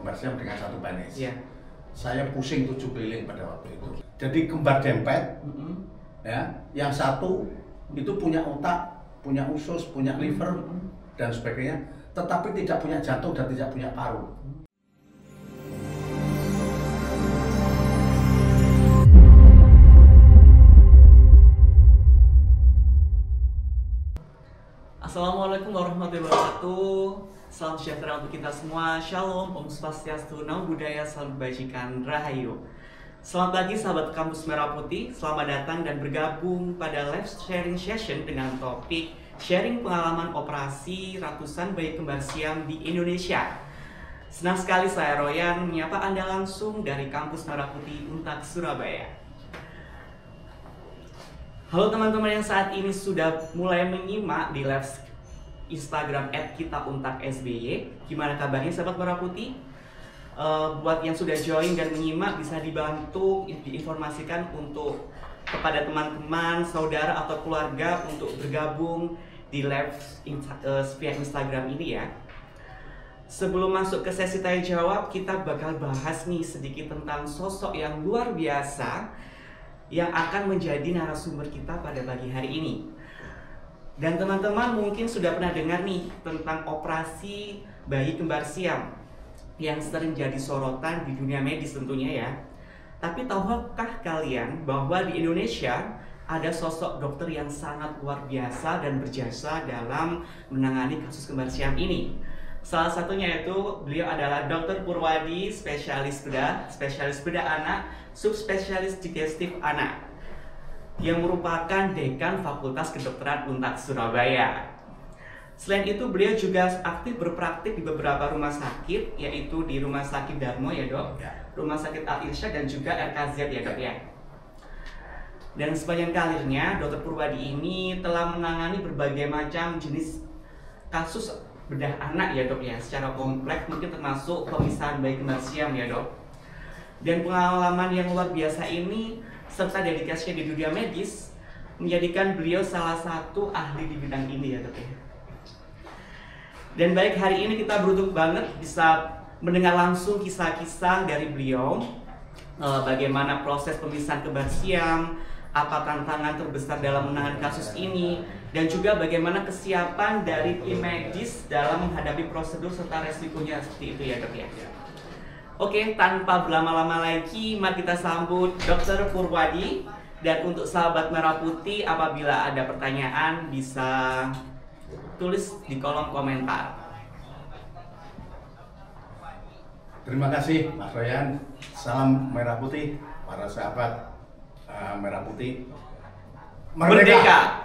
kembar siam dengan satu penis. Iya. Saya pusing 7 keliling pada waktu itu. Jadi kembar dempet, ya, yang satu itu punya otak, punya usus, punya liver dan sebagainya, tetapi tidak punya jantung dan tidak punya paru. Assalamualaikum warahmatullahi wabarakatuh. Salam sejahtera untuk kita semua. Shalom, Om Swastiastu, Namo Buddhaya, Salam Kebajikan, Rahayu. Selamat pagi sahabat Kampus Merah Putih. Selamat datang dan bergabung pada live sharing session dengan topik sharing pengalaman operasi ratusan bayi kembar siam di Indonesia. Senang sekali saya Royan menyapa Anda langsung dari Kampus Merah Putih Untak, Surabaya. Halo teman-teman yang saat ini sudah mulai menyimak di live Instagram @kita_untak_sby. Gimana kabarnya sahabat Merah Putih? Buat yang sudah join dan menyimak bisa dibantu diinformasikan untuk kepada teman-teman, saudara atau keluarga untuk bergabung di live via Instagram ini ya. Sebelum masuk ke sesi tanya jawab, kita bakal bahas nih sedikit tentang sosok yang luar biasa yang akan menjadi narasumber kita pada pagi hari ini. Dan teman-teman mungkin sudah pernah dengar nih tentang operasi bayi kembar siam yang sering jadi sorotan di dunia medis tentunya ya. Tapi tahukah kalian bahwa di Indonesia ada sosok dokter yang sangat luar biasa dan berjasa dalam menangani kasus kembar siam ini? Salah satunya itu beliau adalah Dr. Purwadi, spesialis bedah anak, subspesialis digestif anak, yang merupakan dekan Fakultas Kedokteran Untak Surabaya. Selain itu beliau juga aktif berpraktik di beberapa rumah sakit, yaitu di Rumah Sakit Darmo ya dok, Rumah Sakit Al-Irsyad dan juga RKZ ya dok ya. Dan sepanjang karirnya, Dr. Purwadi ini telah menangani berbagai macam jenis kasus bedah anak ya dok ya, secara kompleks mungkin termasuk pemisahan bayi kembar siam ya dok. Dan pengalaman yang luar biasa ini serta dedikasinya di dunia medis menjadikan beliau salah satu ahli di bidang ini ya dok ya. Dan baik hari ini kita beruntung banget bisa mendengar langsung kisah-kisah dari beliau, bagaimana proses pemisahan kembar siam, apa tantangan terbesar dalam menangani kasus ini, dan juga bagaimana kesiapan dari tim medis dalam menghadapi prosedur serta resikonya seperti itu ya dok ya. Oke, tanpa berlama-lama lagi, mari kita sambut Dr. Purwadi. Dan untuk sahabat Merah Putih, apabila ada pertanyaan bisa tulis di kolom komentar. Terima kasih Mas Royan. Salam Merah Putih, para sahabat Merah Putih. Merdeka.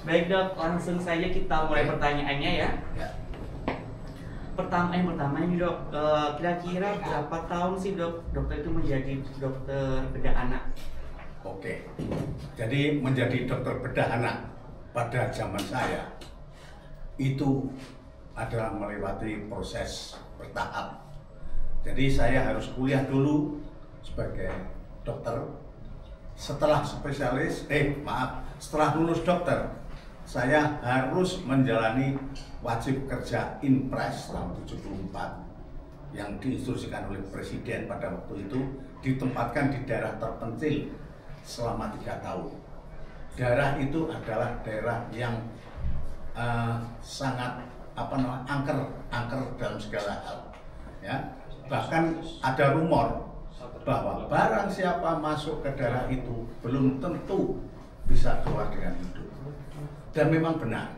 Baik dok, langsung saja kita mulai pertanyaannya ya. Pertama ini dok, kira-kira berapa tahun sih dokter itu menjadi dokter bedah anak? Oke, jadi menjadi dokter bedah anak pada zaman saya itu adalah melewati proses bertahap. Jadi saya harus kuliah dulu sebagai dokter. Setelah setelah lulus dokter, saya harus menjalani wajib kerja Inpres tahun 74 yang diinstruksikan oleh Presiden pada waktu itu, ditempatkan di daerah terpencil selama 3 tahun. Daerah itu adalah daerah yang sangat angker dalam segala hal ya. Bahkan ada rumor bahwa barang siapa masuk ke daerah itu belum tentu bisa keluar dengan hidup, dan memang benar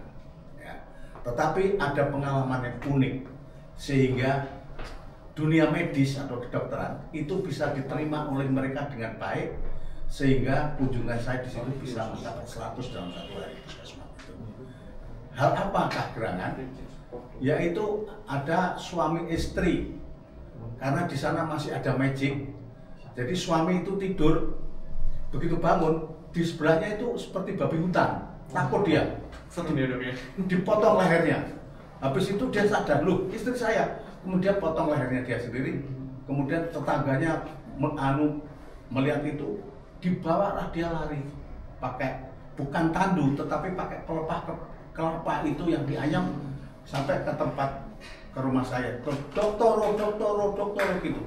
ya. Tetapi ada pengalaman yang unik sehingga dunia medis atau kedokteran itu bisa diterima oleh mereka dengan baik, sehingga kunjungan saya di situ bisa mencapai 100 dalam 1 hari. Hal apakah gerangan? Yaitu ada suami istri, karena di sana masih ada magic. Jadi suami itu tidur, begitu bangun di sebelahnya itu seperti babi hutan, takut dia, dipotong lehernya. Habis itu dia sadar, loh istri saya, kemudian potong lehernya dia sendiri. Kemudian tetangganya melihat itu, dibawalah dia lari pakai bukan tandu tetapi pakai pelepah kelapa itu yang dianyam sampai ke tempat ke rumah saya, dokter gitu.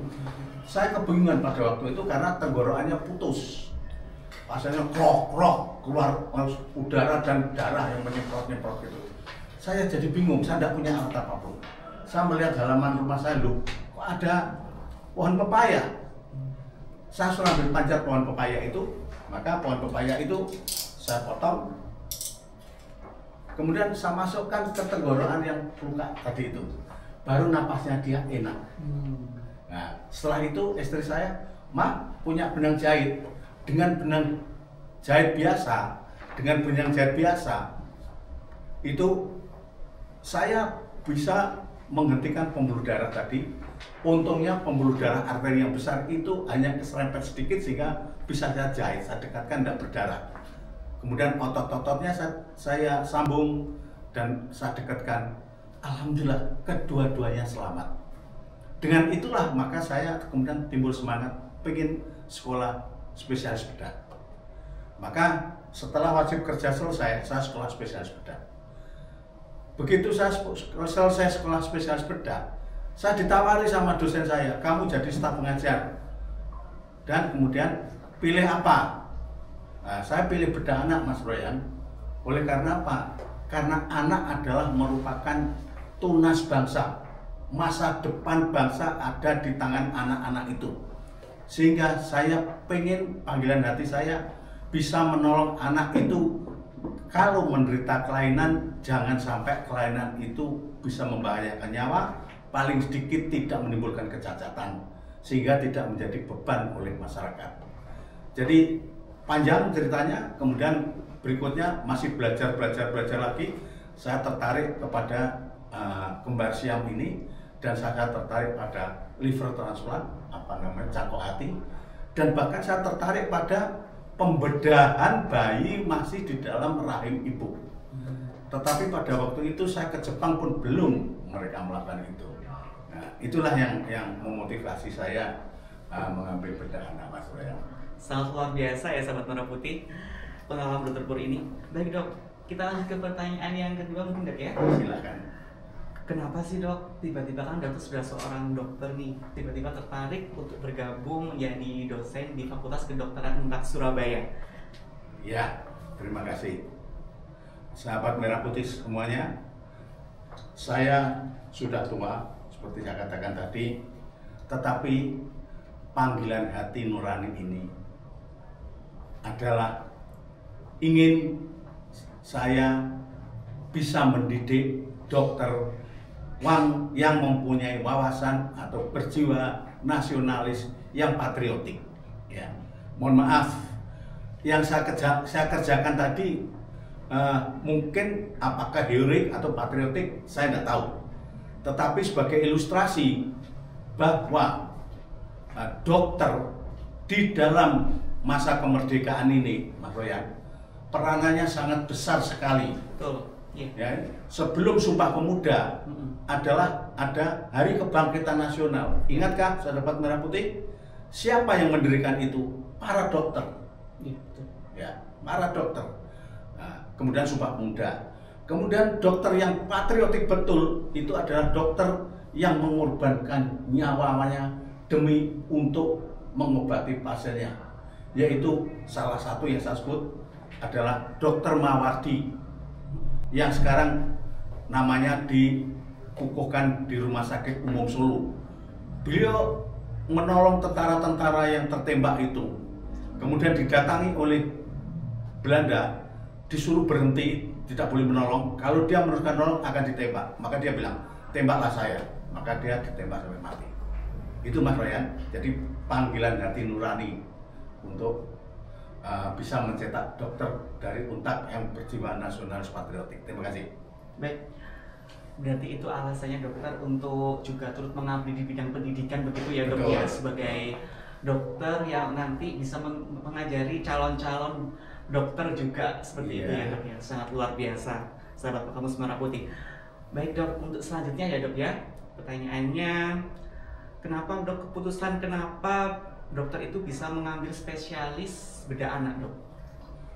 Saya kebingungan pada waktu itu karena tenggorokannya putus. Pasiennya krok keluar udara dan darah yang menyemprot gitu. Saya jadi bingung, saya tidak punya alat apapun. Saya melihat halaman rumah saya, loh, kok ada pohon pepaya. Saya suruh ambil panjat pohon pepaya itu, maka pohon pepaya itu saya potong, kemudian saya masukkan ke tenggorokan yang luka tadi itu, baru napasnya dia enak. Nah, setelah itu istri saya, "Ma, punya benang jahit." Dengan benang jahit biasa, itu saya bisa menghentikan pembuluh darah tadi. Untungnya pembuluh darah arteri yang besar itu hanya keserempet sedikit sehingga bisa saya jahit, saya dekatkan, tidak berdarah. Kemudian otot-ototnya saya sambung dan saya dekatkan. Alhamdulillah kedua-duanya selamat. Dengan itulah maka saya kemudian timbul semangat pengen sekolah spesialis bedah. Maka setelah wajib kerja selesai, saya sekolah spesialis bedah. Begitu saya selesai sekolah spesialis bedah, saya ditawari sama dosen saya, "Kamu jadi staf pengajar dan kemudian pilih apa?" Nah, saya pilih bedah anak, Mas Royan. Oleh karena apa? Karena anak adalah merupakan tunas bangsa. Masa depan bangsa ada di tangan anak-anak itu. Sehingga saya pengen, panggilan hati saya, bisa menolong anak itu. Kalau menderita kelainan, jangan sampai kelainan itu bisa membahayakan nyawa, paling sedikit tidak menimbulkan kecacatan, sehingga tidak menjadi beban oleh masyarakat. Jadi panjang ceritanya, kemudian berikutnya masih belajar lagi, saya tertarik kepada kembar siam ini, dan saya tertarik pada liver transplant, cangkok hati, dan bahkan saya tertarik pada pembedahan bayi masih di dalam rahim ibu. Tetapi pada waktu itu saya ke Jepang pun belum mereka melakukan itu. Nah, itulah yang memotivasi saya mengambil bedah anak, Mas Royan. Sangat luar biasa ya sahabat Merah Putih pengalaman Dokter Pur ini. Baik Dok, kita lanjut ke pertanyaan yang kedua mungkin Dok ya. Silakan. Kenapa sih Dok, tiba-tiba kan Dokter sudah seorang dokter nih, tiba-tiba tertarik untuk bergabung menjadi dosen di Fakultas Kedokteran Unpad Surabaya? Ya, terima kasih. Sahabat Merah Putih semuanya, saya sudah tua, seperti saya katakan tadi, tetapi panggilan hati nurani ini adalah ingin saya bisa mendidik dokter yang mempunyai wawasan atau berjiwa nasionalis yang patriotik. Ya, mohon maaf, yang saya kerjakan tadi mungkin apakah heroik atau patriotik saya tidak tahu. Tetapi sebagai ilustrasi bahwa dokter di dalam masa kemerdekaan ini, Mas Royan, peranannya sangat besar sekali. Betul. Ya, sebelum Sumpah Pemuda adalah ada Hari Kebangkitan Nasional. Ingatkah sahabat Merah Putih? Siapa yang mendirikan itu? Para dokter. Ya, para dokter. Nah, kemudian Sumpah Pemuda. Kemudian dokter yang patriotik betul itu adalah dokter yang mengorbankan nyawanya demi untuk mengobati pasiennya. Yaitu salah satu yang saya sebut adalah Dokter Mawardi, yang sekarang namanya dikukuhkan di Rumah Sakit Umum Solo. Beliau menolong tentara-tentara yang tertembak itu. Kemudian didatangi oleh Belanda, disuruh berhenti, tidak boleh menolong. Kalau dia meneruskan menolong akan ditembak. Maka dia bilang, "Tembaklah saya." Maka dia ditembak sampai mati. Itu Mas Royan. Jadi panggilan hati nurani untuk bisa mencetak dokter dari Unpad yang berjiwa nasionalis patriotik. Terima kasih. Baik, berarti itu alasannya dokter untuk juga turut mengabdi di bidang pendidikan begitu ya Dok ya, sebagai dokter yang nanti bisa mengajari calon-calon dokter juga seperti itu ya Dok ya. Sangat luar biasa sahabat Kamus Merah Putih. Baik Dok, untuk selanjutnya ya Dok ya, pertanyaannya, kenapa Dok kenapa dokter itu bisa mengambil spesialis bedah anak Dok?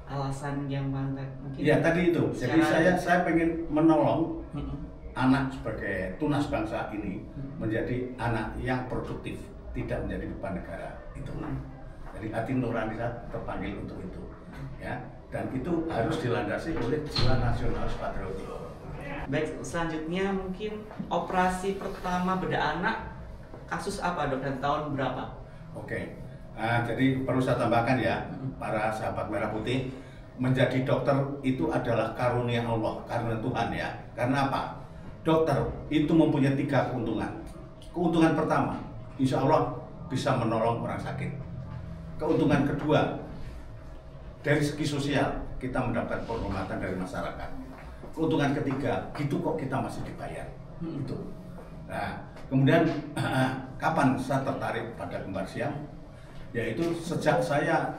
Alasan yang mana mungkin? Ya tadi itu. Jadi saya pengen menolong anak sebagai tunas bangsa ini menjadi anak yang produktif, tidak menjadi beban negara itu. Jadi hati nurani saya terpanggil untuk itu, ya. Dan itu harus dilandasi oleh jiwa nasionalis patriotik. Baik, selanjutnya mungkin operasi pertama bedah anak kasus apa dok dan tahun berapa? Oke, jadi perlu saya tambahkan ya, para sahabat Merah Putih, menjadi dokter itu adalah karunia Allah, karunia Tuhan ya. Karena apa? Dokter itu mempunyai 3 keuntungan. Keuntungan pertama, insya Allah bisa menolong orang sakit. Keuntungan kedua, dari segi sosial kita mendapat penghormatan dari masyarakat. Keuntungan ketiga, gitu kok kita masih dibayar. Itu. Nah, kemudian kapan saya tertarik pada kembar siam? Yaitu sejak saya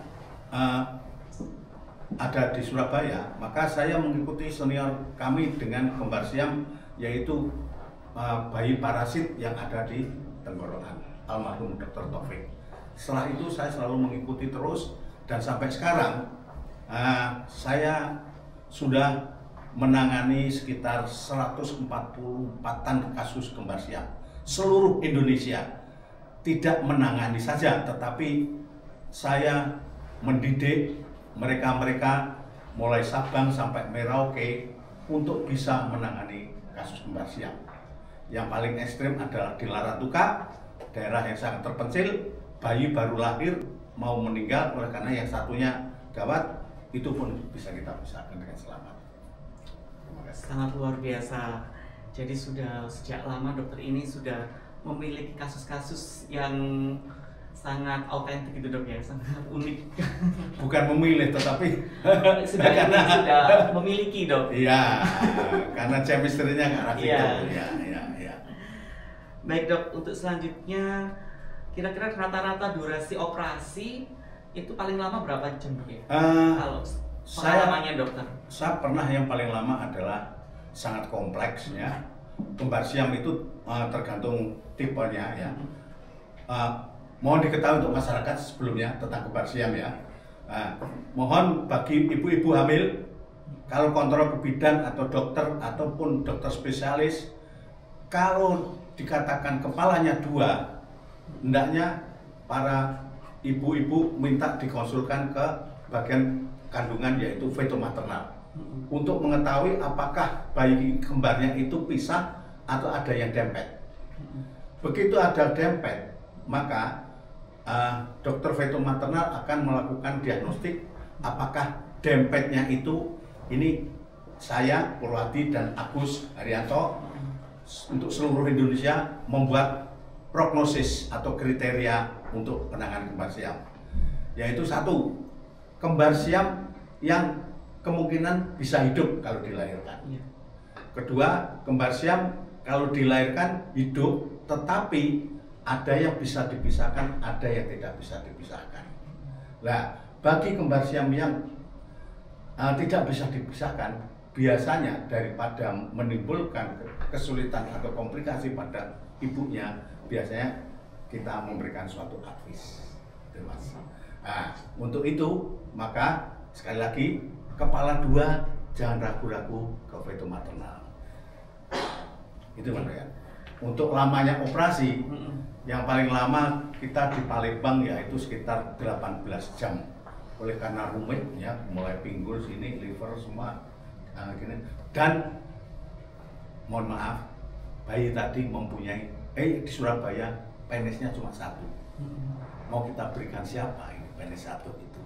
ada di Surabaya, maka saya mengikuti senior kami dengan kembar siam, yaitu bayi parasit yang ada di tenggorokan, almarhum Dr. Taufik. Setelah itu saya selalu mengikuti terus, dan sampai sekarang saya sudah menangani sekitar 144-an kasus kembar siam seluruh Indonesia. Tidak menangani saja, tetapi saya mendidik mereka-mereka mulai Sabang sampai Merauke untuk bisa menangani kasus kembar siam. Yang paling ekstrim adalah di Laratuka, daerah yang sangat terpencil, bayi baru lahir mau meninggal oleh karena yang satunya gawat, itu pun bisa kita pisahkan dengan selamat. Sangat luar biasa. Jadi sudah sejak lama dokter ini sudah memiliki kasus-kasus yang sangat autentik gitu dok ya, sangat unik. Bukan memilih, tetapi sudah memiliki dok. Iya, karena chemistry-nya ke arah itu. Iya. Baik dok, untuk selanjutnya kira-kira rata-rata durasi operasi itu paling lama berapa jam dok ya? Kalau pengalamannya dokter? Saya pernah yang paling lama adalah sangat kompleks ya. Kembar siam itu tergantung tipenya ya. Mohon diketahui untuk masyarakat sebelumnya tentang kembar siam ya. Mohon bagi ibu-ibu hamil, kalau kontrol ke bidan atau dokter ataupun dokter spesialis, kalau dikatakan kepalanya 2, hendaknya para ibu-ibu minta dikonsulkan ke bagian kandungan, yaitu feto maternal, untuk mengetahui apakah bayi kembarnya itu pisah atau ada yang dempet. Begitu ada dempet, maka dokter feto maternal akan melakukan diagnostik apakah dempetnya itu, ini saya Purwadi dan Agus Haryanto untuk seluruh Indonesia membuat prognosis atau kriteria untuk penanganan kembar siam, yaitu 1, kembar siam yang kemungkinan bisa hidup kalau dilahirkan. Kedua, kembar siam kalau dilahirkan hidup, tetapi ada yang bisa dipisahkan, ada yang tidak bisa dipisahkan. Nah, bagi kembar siam yang tidak bisa dipisahkan, biasanya daripada menimbulkan kesulitan atau komplikasi pada ibunya, biasanya kita memberikan suatu advis. Nah, untuk itu maka sekali lagi, kepala 2 jangan ragu-ragu ke feto maternal. Itu ya. Untuk lamanya operasi, yang paling lama kita di Palembang yaitu sekitar 18 jam. Oleh karena rumit ya, mulai pinggul sini, liver semua gini. Dan mohon maaf, bayi tadi mempunyai di Surabaya penisnya cuma 1. Mau kita berikan siapa ini penis 1 itu?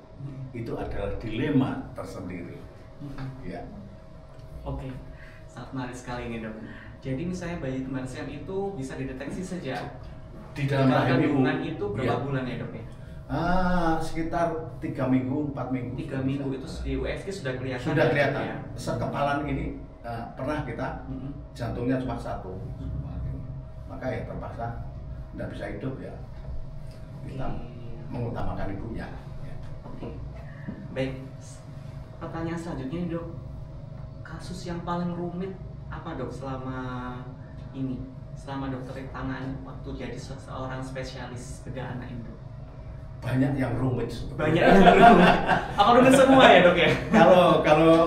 Itu adalah dilema tersendiri. Ya. Oke, sangat menarik sekali ini dok. Jadi misalnya bayi kembar siam itu bisa dideteksi sejak di dalam rahim ibu. Itu berapa bulan ya dok ya? Sekitar 3 minggu, 4 minggu. 3 minggu itu di USG sudah kelihatan. Sudah kelihatan. Ya? Sekepalan ini pernah kita jantungnya cuma 1. Maka ya terpaksa tidak bisa hidup ya. Kita mengutamakan ibunya. Baik, pertanyaan selanjutnya dok, kasus yang paling rumit apa dok selama ini, selama dokter tangan waktu jadi seorang spesialis bedah anak itu? Banyak yang rumit. Banyak yang rumit. Apa rumit semua ya dok ya?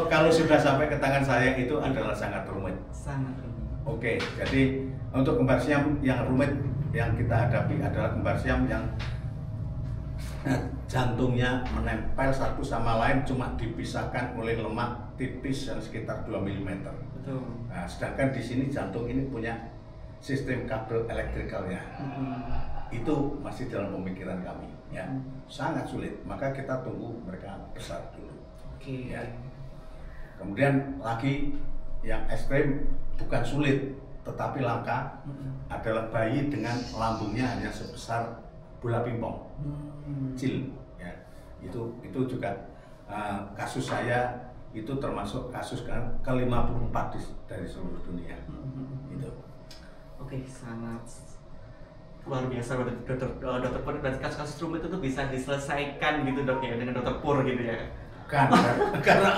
Kalau sudah sampai ke tangan saya itu adalah sangat rumit. Sangat rumit. Oke, jadi untuk kembar siam yang rumit yang kita hadapi adalah kembar siam yang jantungnya menempel satu sama lain, cuma dipisahkan oleh lemak tipis yang sekitar 2 mm. Betul. Nah, sedangkan di sini jantung ini punya sistem kabel elektrikalnya. Itu masih dalam pemikiran kami, ya. Sangat sulit. Maka kita tunggu mereka besar dulu. Oke. Ya. Kemudian lagi yang ekstrim bukan sulit, tetapi langka adalah bayi dengan lambungnya hanya sebesar bola pingpong, kecil. Ya. Itu juga kasus saya itu termasuk kasus ke-54 dari seluruh dunia. Itu. Oke, sangat luar biasa dokter Pur. Berarti kasus rumit itu bisa diselesaikan gitu dok ya dengan dokter Pur gitu ya? Karena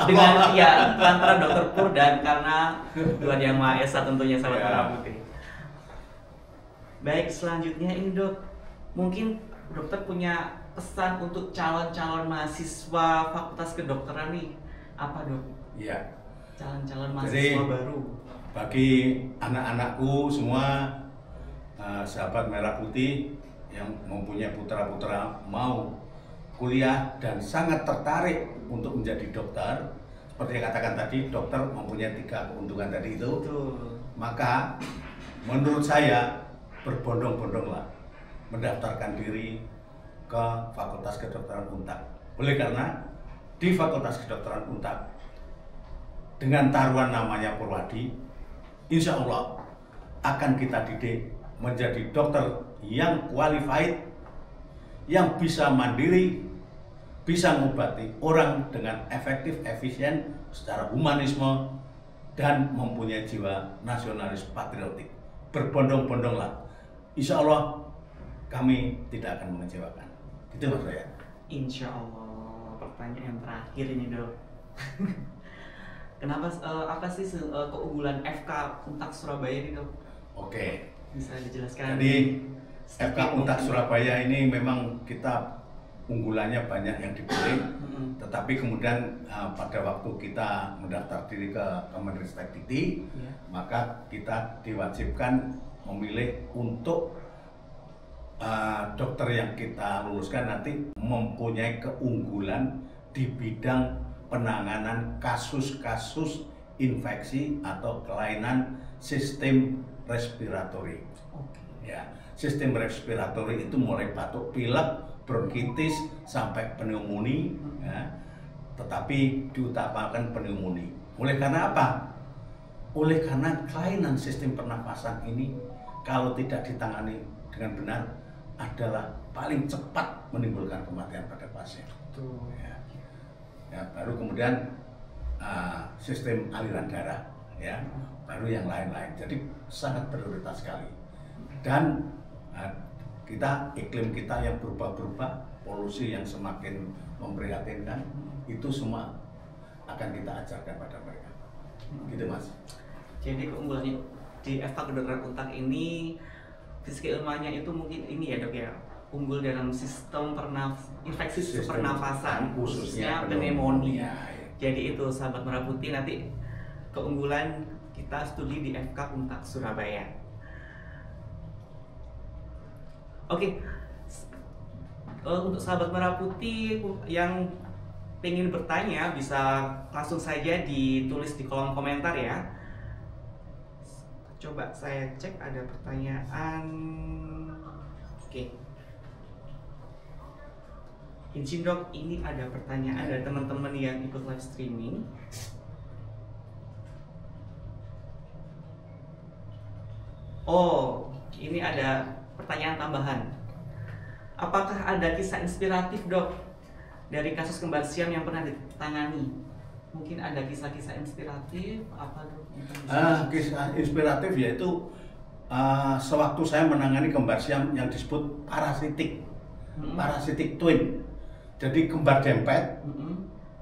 dengan ya antara dokter Pur dan karena Tuhan Yang Maha Esa tentunya sahabat merah putih. Baik, selanjutnya ini dok, mungkin dokter punya pesan untuk calon-calon mahasiswa Fakultas Kedokteran nih, apa dok? Iya. Calon-calon mahasiswa baru. Bagi anak-anakku semua, sahabat merah putih yang mempunyai putra-putra mau kuliah dan sangat tertarik untuk menjadi dokter, seperti yang katakan tadi, dokter mempunyai 3 keuntungan tadi itu. Betul. Maka menurut saya berbondong-bondonglah mendaftarkan diri ke Fakultas Kedokteran Untak. Oleh karena di Fakultas Kedokteran Untak dengan taruhan namanya Purwadi, insya Allah akan kita didik menjadi dokter yang qualified, yang bisa mandiri, bisa mengobati orang dengan efektif, efisien, secara humanisme, dan mempunyai jiwa nasionalis patriotik. Berbondong-bondonglah. Insya Allah kami tidak akan mengecewakan. Itu Mas Raya. Insya Allah. Pertanyaan yang terakhir ini dok. Kenapa apa sih keunggulan FK Untak Surabaya ini dok? Oke. Bisa dijelaskan? Jadi FK Untak Surabaya ini memang kita unggulannya banyak yang dipilih, tetapi kemudian pada waktu kita mendaftar diri ke Kemenristek Dikti, maka kita diwajibkan memilih untuk dokter yang kita luluskan nanti mempunyai keunggulan di bidang penanganan kasus-kasus infeksi atau kelainan sistem respiratori. Ya, sistem respiratori itu mulai batuk pilek, bronkitis sampai pneumonia, ya. Tetapi diutamakan pneumonia. Oleh karena apa? Oleh karena kelainan sistem pernafasan ini kalau tidak ditangani dengan benar adalah paling cepat menimbulkan kematian pada pasien. Ya. Ya, baru kemudian sistem aliran darah, ya, baru yang lain-lain. Jadi sangat prioritas sekali. Dan iklim kita yang berubah-berubah, polusi yang semakin memprihatinkan, itu semua akan kita ajarkan pada mereka. Gitu Mas. Jadi keunggulannya di FK Kedokteran Untak ini, fisik ilmuannya itu mungkin ini ya dok ya, unggul dalam sistem infeksi pernafasan, khususnya pneumonia. Jadi itu sahabat merah putih, nanti keunggulan kita studi di FK Untak Surabaya. Oke, untuk sahabat merah putih yang pengen bertanya bisa langsung saja ditulis di kolom komentar ya. Coba saya cek ada pertanyaan. Oke. Izin dok, ini ada pertanyaan dari teman-teman yang ikut live streaming. Oh, ini ada pertanyaan tambahan. Apakah ada kisah inspiratif dok dari kasus kembar siam yang pernah ditangani? Mungkin ada kisah-kisah inspiratif apa dok? Kisah inspiratif yaitu sewaktu saya menangani kembar siam yang disebut parasitik, parasitik twin. Jadi kembar dempet,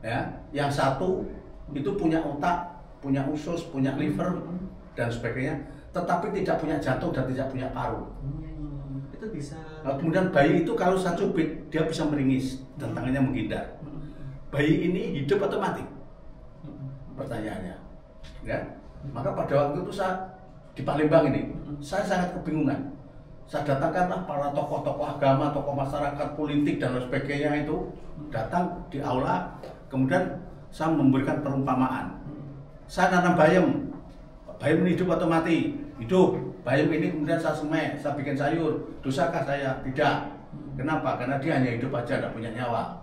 ya, yang satu itu punya otak, punya usus, punya liver dan sebagainya, tetapi tidak punya jantung dan tidak punya paru. Itu bisa. Kemudian bayi itu kalau saya cubit dia bisa meringis dan tangannya menghindar. Bayi ini hidup atau mati? Pertanyaannya, ya. Maka pada waktu itu saya di Palembang ini, saya sangat kebingungan. Saya datangkanlah para tokoh-tokoh agama, tokoh masyarakat, politik dan lain sebagainya itu datang di aula, kemudian saya memberikan perumpamaan. Saya nanam bayam, bayam ini hidup atau mati? Hidup. Bayam ini kemudian saya semai, saya bikin sayur. Dosakah saya? Tidak. Kenapa? Karena dia hanya hidup aja, tidak punya nyawa.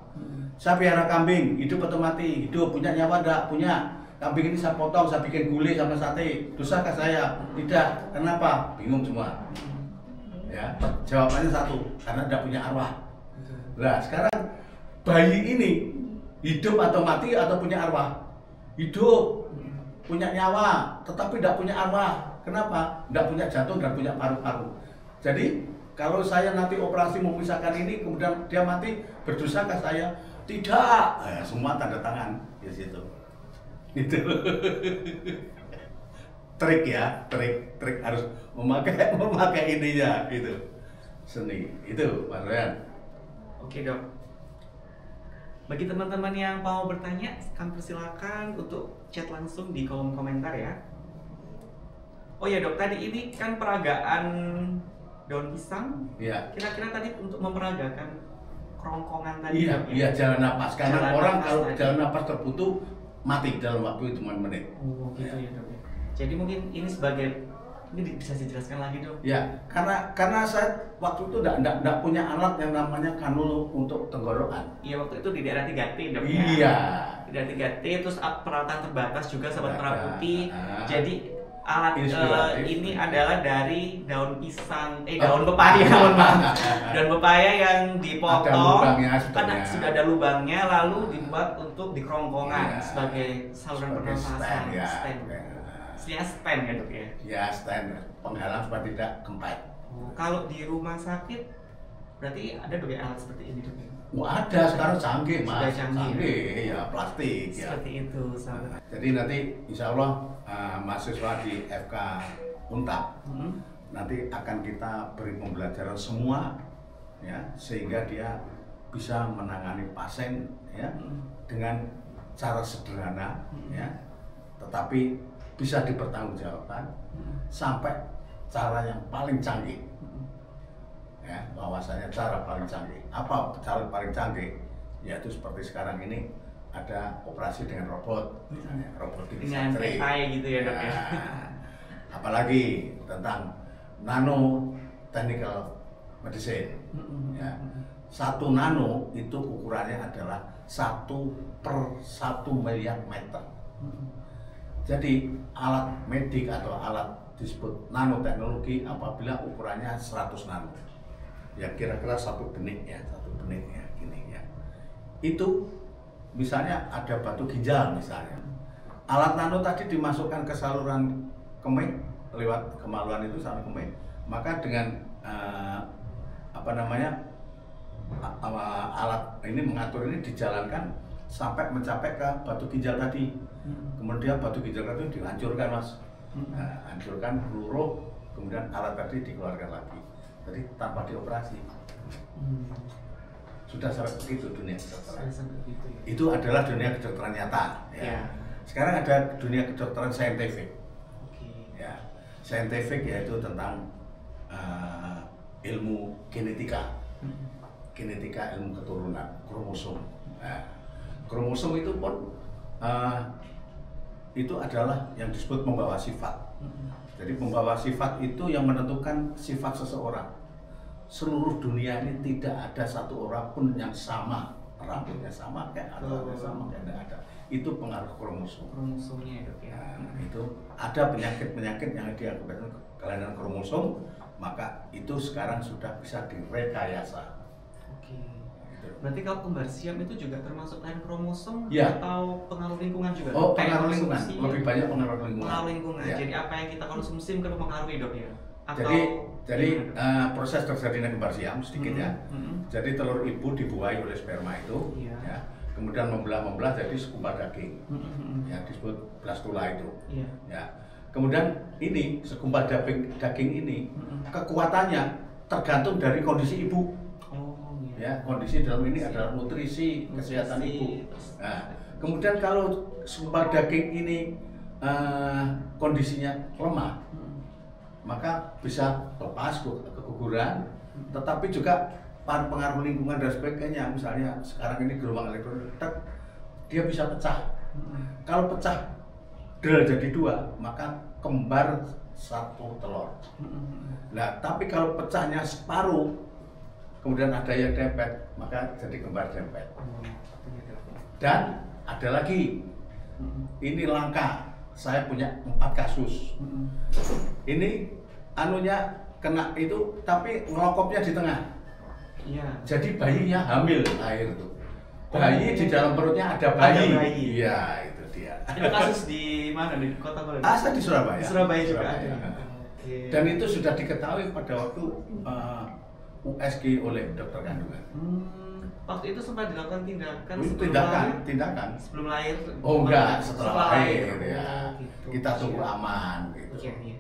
Saya pelihara kambing, hidup atau mati? Hidup. Punya nyawa? Tidak punya. Kambing ini saya potong, saya bikin gulai sama sate. Dosakah saya? Tidak. Kenapa? Bingung semua. Ya, jawabannya satu, karena tidak punya arwah. Nah, sekarang bayi ini hidup atau mati atau punya arwah? Hidup, punya nyawa, tetapi tidak punya arwah. Kenapa? Tidak punya jantung dan punya paru-paru. Jadi kalau saya nanti operasi memisahkan ini, kemudian dia mati, berdosakah saya? Tidak. Semua tanda tangan di situ. Itu. Trik ya, trik harus memakai ininya itu seni itu Mas Ryan. Oke dok. Bagi teman-teman yang mau bertanya, kami persilakan untuk chat langsung di kolom komentar ya. Oh ya dok, tadi ini kan peragaan daun pisang. Iya. Kira-kira tadi untuk memeragakan kerongkongan tadi. Iya, dok, ya? iya jalan napas. Karena Jalan orang napas kalau tadi. jalan napas terputus mati dalam waktu hitungan menit. Oh gitu ya dok. Jadi mungkin ini sebagai, ini bisa dijelaskan lagi dok? Ya, karena saya waktu itu enggak punya alat yang namanya kanul untuk tenggorokan. Iya, waktu itu di daerah 3T dok ya? Iya. Di daerah 3T, terus peralatan terbatas juga Sobat Ada. Merah Putih. Jadi alat Inspiratif. ini adalah dari daun pisang, daun pepaya, mohon maaf. Daun pepaya yang dipotong, Ada lubangnya karena sebetulnya. sudah ada lubangnya, lalu dibuat untuk di kerongkongan Iya. sebagai saluran Sebagai pernafasan. stand, ya. Stand. Ya. Istilahnya stand ya dok ya? Ya, stand penghalang supaya tidak kempet. Kalau di rumah sakit, berarti ada dok ya alat seperti ini dok ya? Wah, ada sekarang canggih Sudah Mas. canggih, Ya, plastik ya. Seperti itu, sahabat. Jadi nanti insya Allah mahasiswa di FK Untab nanti akan kita beri pembelajaran semua ya, sehingga dia bisa menangani pasien ya dengan cara sederhana ya, tetapi bisa dipertanggungjawabkan sampai cara yang paling canggih ya, bahwasanya cara paling canggih. Apa cara paling canggih? Yaitu seperti sekarang ini ada operasi dengan robot, misalnya robot Dengan AI gitu ya dok ya? Apalagi tentang nano technical medicine. Ya. 1 nano itu ukurannya adalah 1/1 miliar meter. Jadi alat medik atau alat disebut nanoteknologi apabila ukurannya 100 nano. Ya kira-kira 1 benik ya, 1 benik ya, gini ya. Itu misalnya ada batu ginjal misalnya. Alat nano tadi dimasukkan ke saluran kemih lewat kemaluan itu saluran kemih. Maka dengan alat ini mengatur ini dijalankan sampai mencapai ke batu ginjal tadi. Kemudian batu ginjal itu dihancurkan Mas. Hancurkan peluru, kemudian alat tadi dikeluarkan lagi. Jadi tanpa dioperasi. Sudah sampai begitu dunia kedokteran. Itu adalah dunia kedokteran nyata. Ya. Sekarang ada dunia kedokteran saintifik. Ya, saintifik yaitu tentang ilmu genetika, genetika ilmu keturunan, kromosom. Nah, kromosom itu pun itu adalah yang disebut pembawa sifat. Jadi pembawa sifat itu yang menentukan sifat seseorang. Seluruh dunia ini tidak ada satu orang pun yang sama, rambutnya sama kayak ada sama kayak tidak ada. Itu pengaruh kromosom. Kromosomnya dok ya. Nah, itu ada penyakit-penyakit yang diakibatkan kelainan kromosom, maka itu sekarang sudah bisa direkayasa. Oke. Berarti kalau kembar siam itu juga termasuk lain kromosom Ya. atau pengaruh lingkungan juga? Oh, Kayak pengaruh lingkungan. konsumsi, Lebih banyak pengaruh lingkungan. pengaruh lingkungan. Ya. Jadi apa yang kita konsumsi mungkin mempengaruhi dok ya? Atau Jadi gimana, Dok? proses terjadinya kembar siam sedikit ya. Jadi telur ibu dibuahi oleh sperma itu, Iya. ya. Kemudian membelah jadi segumpal daging, ya disebut blastula itu. Iya. Ya. Kemudian ini segumpal daging ini kekuatannya tergantung dari kondisi ibu. Oh iya. Ya, kondisi dalam ini adalah nutrisi, kesehatan ibu. Nah, kemudian kalau segumpal daging ini kondisinya lemah, maka bisa lepas keguguran, tetapi juga pengaruh lingkungan dan sebagainya. Misalnya sekarang ini gelombang elektronik, dia bisa pecah. Kalau pecah jadi 2, maka kembar 1 telur. Nah, tapi kalau pecahnya separuh, kemudian ada yang dempet, maka jadi kembar dempet. Dan ada lagi, ini langka. Saya punya 4 kasus. Ini anunya kena itu, tapi ngelokopnya di tengah. Iya. Jadi bayinya hamil air itu. Bayi di dalam perutnya ada bayi. Iya, itu dia. Itu kasus di mana, di kota mana? Saya di Surabaya. Di Surabaya juga ada. Okay. Dan itu sudah diketahui pada waktu USG oleh dokter kandungan. Waktu itu sempat dilakukan tindakan tindakan sebelum lahir. Oh enggak, setelah lahir ya. Gitu. Kita tunggu aman gitu. Iya.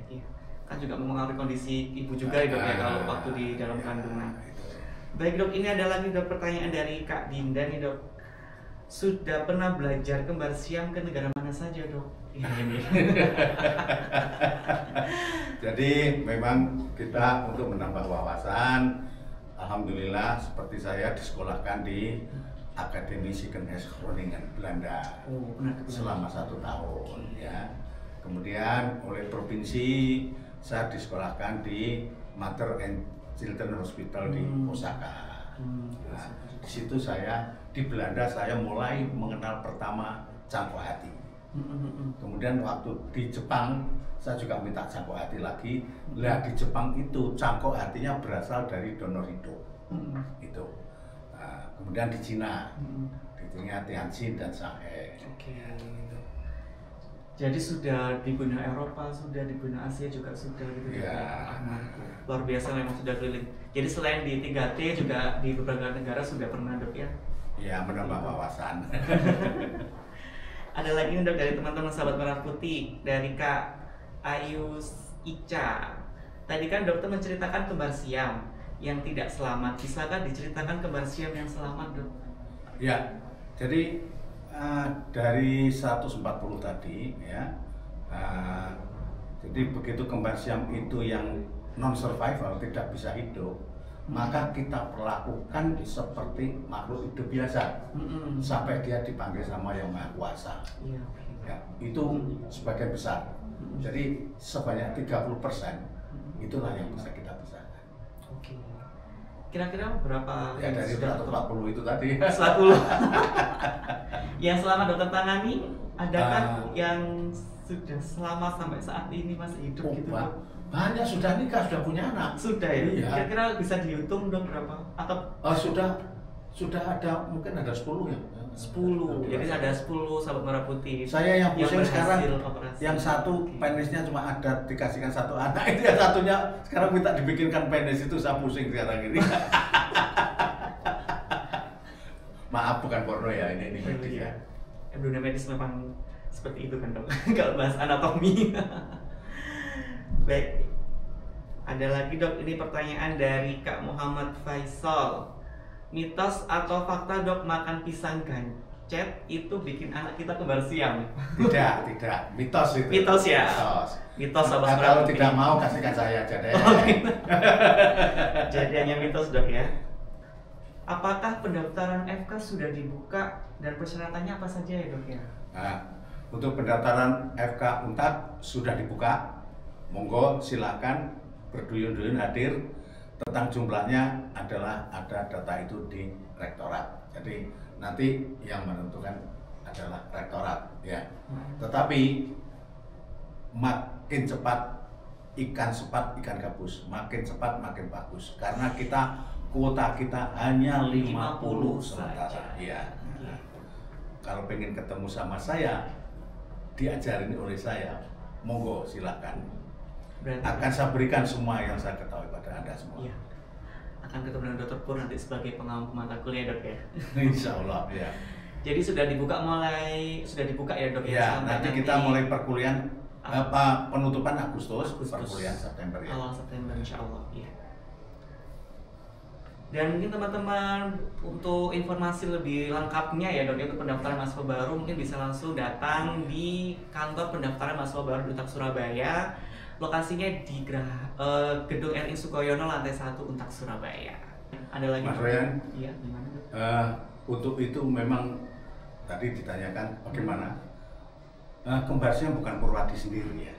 Kan juga mempengaruhi kondisi ibu juga ya, Dok, ya, kalau waktu di dalam kandungan. Baik, Dok, ini ada lagi, Dok, pertanyaan dari Kak Dinda nih, Dok. Sudah pernah belajar kembar siam ke negara mana saja, Dok? Ini. Jadi memang kita untuk menambah wawasan, alhamdulillah seperti saya disekolahkan di Akademi Ziekenhuis Groningen, Belanda selama 1 tahun ya. Kemudian oleh provinsi saya disekolahkan di Mother and Children Hospital di Osaka. Nah, di situ saya di Belanda saya mulai mengenal pertama cangkok hati. Kemudian waktu di Jepang saya juga minta cangkok hati lagi. Lah di Jepang itu cangkok hatinya berasal dari donor hidup. Itu. Nah, kemudian di Cina, di Tianjin dan Shanghai. Jadi sudah di benua Eropa, sudah di benua Asia juga sudah gitu ya. Luar biasa, memang sudah keliling. Jadi selain di 3T juga di beberapa negara sudah pernah, Dok, ya? Ya, menambah wawasan. Ada lagi, Dok, dari teman-teman sahabat Merah Putih, dari Kak Ayus Ica. Tadi kan dokter menceritakan kembar siam yang tidak selamat. Bisakah diceritakan kembar siam yang selamat, Dok? Ya, jadi dari 140 tadi ya, jadi begitu kembar siam itu yang non survival, tidak bisa hidup, maka kita perlakukan seperti makhluk hidup biasa sampai dia dipanggil sama Yang Maha Kuasa. Ya, itu sebagian besar. Jadi sebanyak 30% itulah yang bisa kita pisahkan. Kira-kira berapa? Ya dari 140 itu tadi. 140. Yang selama dokter tangani, adakah yang sudah selama sampai saat ini masih hidup gitu? Banyak, sudah nikah, sudah punya anak. Sudah ya? Iya. Kira-kira bisa dihitung dong berapa? Atau sudah ada, mungkin ada 10 ya. 10. Jadi ada 10 sahabat Merah Putih. Saya yang pusing sekarang, operasi. yang satu penisnya cuma ada dikasihkan 1 anak, itu yang satunya sekarang minta dibikinkan penis, itu saya pusing sekarang ini. Maaf, bukan porno ya, ini medis ya. Dunia medis memang seperti itu kan, Dok. Kalau bahas anatomi. Baik. Ada lagi, Dok, ini pertanyaan dari Kak Muhammad Faisal. Mitos atau fakta, Dok, makan pisang gancet itu bikin anak kita kembar siam? Tidak, mitos itu. Mitos ya? Mitos sama kalau tidak mau kasihkan saya aja deh. Jadi hanya mitos, Dok, ya. Apakah pendaftaran FK sudah dibuka dan persyaratannya apa saja ya, Dok, ya? Nah, untuk pendaftaran FK UNTAD sudah dibuka. Monggo silakan berduyun-duyun hadir. Tentang jumlahnya adalah ada data itu di rektorat. Jadi nanti yang menentukan adalah rektorat ya. Tetapi makin cepat ikan gabus, makin cepat makin bagus. Karena kuota kita hanya 50 sementara. Ya. Kalau pengen ketemu sama saya, diajarin oleh saya, monggo silakan. Akan saya berikan semua yang saya ketahui pada Anda semua. Iya. Akan ketemu dengan Dr. Pur nanti sebagai pengampu mata kuliah, Dok, ya. Insya Allah ya. Jadi sudah dibuka ya, Dok, ya. Nanti kita mulai perkuliahan penutupan Agustus, perkuliahan September ya. Awal September insya Allah. Iya. Dan mungkin teman-teman untuk informasi lebih lengkapnya ya, Dok, untuk pendaftaran mahasiswa baru mungkin bisa langsung datang di kantor pendaftaran mahasiswa baru Dutak Surabaya. lokasinya di Gedung RI Sukoyono lantai 1 Untak Surabaya. Ada lagi? Mas Royan, iya, gimana? untuk itu memang tadi ditanyakan bagaimana Kembar Siam bukan Purwadi sendiri ya.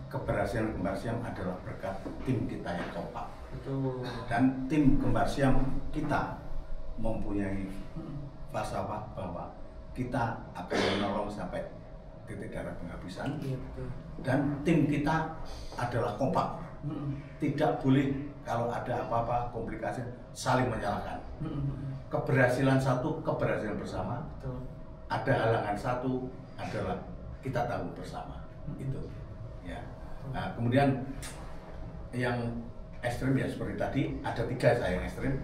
Keberhasilan Kembar Siam adalah berkat tim kita yang kompak. Betul. Dan tim Kembar Siam kita mempunyai falsafah bahwa kita akan menolong sampai titik darah penghabisan. Iya, betul. Dan tim kita adalah kompak. Tidak boleh kalau ada apa-apa komplikasi saling menyalahkan. Keberhasilan satu, keberhasilan bersama. Betul. Ada halangan satu adalah kita tanggung bersama. Itu ya. Nah, kemudian yang ekstrim ya seperti tadi ada 3 saya yang ekstrim.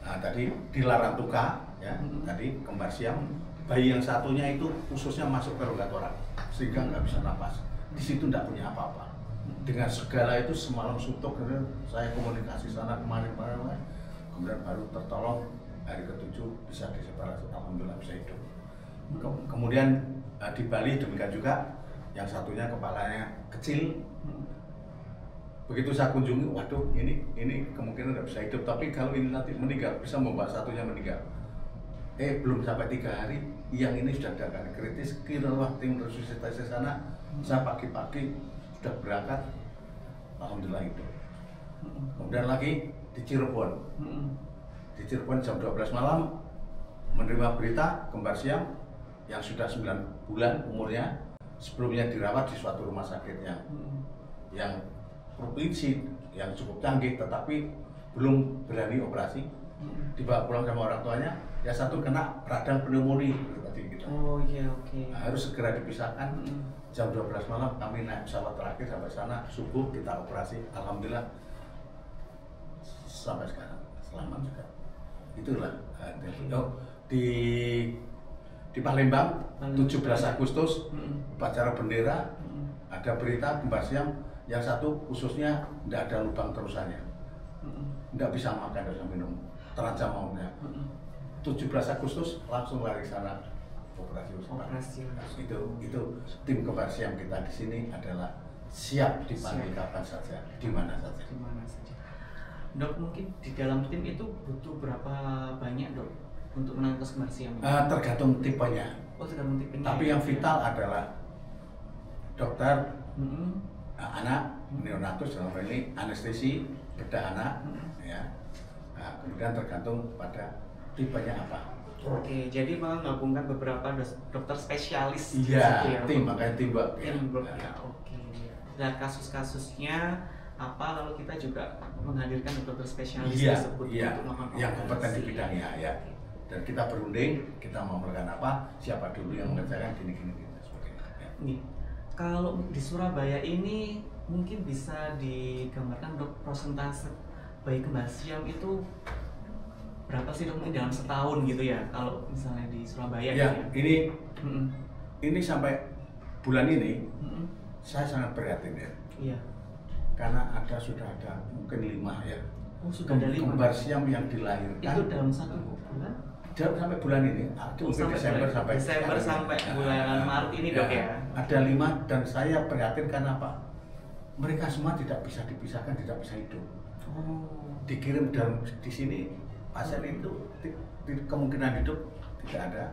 Nah, tadi dilarang tuka ya, tadi Kembar Siam. Bayi yang satunya itu khususnya masuk ke rongga torak sehingga nggak bisa napas. Di situ nggak punya apa-apa. Dengan segala itu semalam suntuk, saya komunikasi sana kemarin, kemudian baru tertolong hari ke-7 bisa diseparasi, alhamdulillah bisa hidup. Kemudian di Bali demikian juga, yang satunya kepalanya kecil. Begitu saya kunjungi, waduh ini kemungkinan tidak bisa hidup, tapi kalau ini nanti meninggal bisa membawa satunya meninggal. Belum sampai 3 hari, yang ini sudah ada keadaan kritis. Kiralah tim resusitasi sana, saya pagi-pagi sudah berangkat, alhamdulillah hidup. Kemudian lagi di Cirebon, jam 12 malam menerima berita Kembar Siam yang sudah 9 bulan umurnya, sebelumnya dirawat di suatu rumah sakit yang provinsi yang cukup canggih, tetapi belum berani operasi. Dibawa pulang sama orang tuanya, ya satu kena radang pneumonia tadi gitu. Oh iya, oke. Nah, harus segera dipisahkan. Jam 12 malam kami naik pesawat terakhir sampai sana, subuh kita operasi, alhamdulillah sampai sekarang selamat juga. Itulah di Palembang 17 Agustus upacara bendera, ada berita Kembar Siam yang satu khususnya tidak ada lubang terusannya, tidak bisa makan, tidak bisa minum, terancam maunya. 17 Agustus langsung lari ke sana operasi. Itu tim Kembar Siam kita di sini adalah siap dipanggil kapan saja, di mana saja. Dok, mungkin di dalam tim itu butuh berapa banyak, Dok, untuk menangkis Kembar Siam? Tergantung tipenya. Oh, tergantung tipenya. Tapi yang vital adalah dokter anak, neonatus dalam hal ini anestesi, bedah anak, ya. Nah, kemudian tergantung pada tipenya apa. Oke, jadi menggabungkan beberapa dokter spesialis. Iya, tim, makanya tim Mbak. Ya, oke. Dan kasus-kasusnya apa, lalu kita juga menghadirkan dokter spesialis tersebut untuk melakukan yang kompeten di bidangnya ya. Dan kita berunding, kita mau melakukan apa, siapa dulu yang mengerjakan gini sebagainya. Ya. Nih, kalau di Surabaya ini mungkin bisa digambarkan, Dok, persentase bayi Kembar Siam itu berapa sih, Dok, dalam setahun gitu ya, kalau misalnya di Surabaya ya, gitu ya? Ini sampai bulan ini saya sangat prihatin ya. Iya. Karena sudah ada mungkin 5 ya. Oh, sudah ada 5 Kembar Siam yang dilahirkan. Itu dalam 1 bulan? Sampai bulan ini, sampai Desember sampai bulan Maret ini, Dok, ya. Ada 5 dan saya prihatin karena apa? Mereka semua tidak bisa dipisahkan, tidak bisa hidup. Dikirim dan di sini pasien itu kemungkinan hidup tidak ada,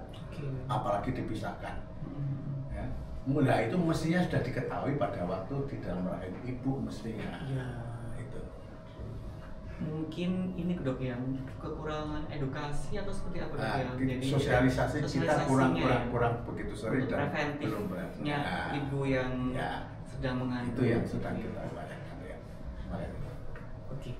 apalagi dipisahkan. Ya. Mulai itu mestinya sudah diketahui pada waktu di dalam rahim ibu mestinya. Ya. Itu. Mungkin ini, Dok, yang kekurangan edukasi atau seperti apa, Dok, ya? Jadi sosialisasi kita kurang begitu sering dan preventifnya ibu yang sedang mengandung. Itu yang sedang kita upayakan ya. Oke.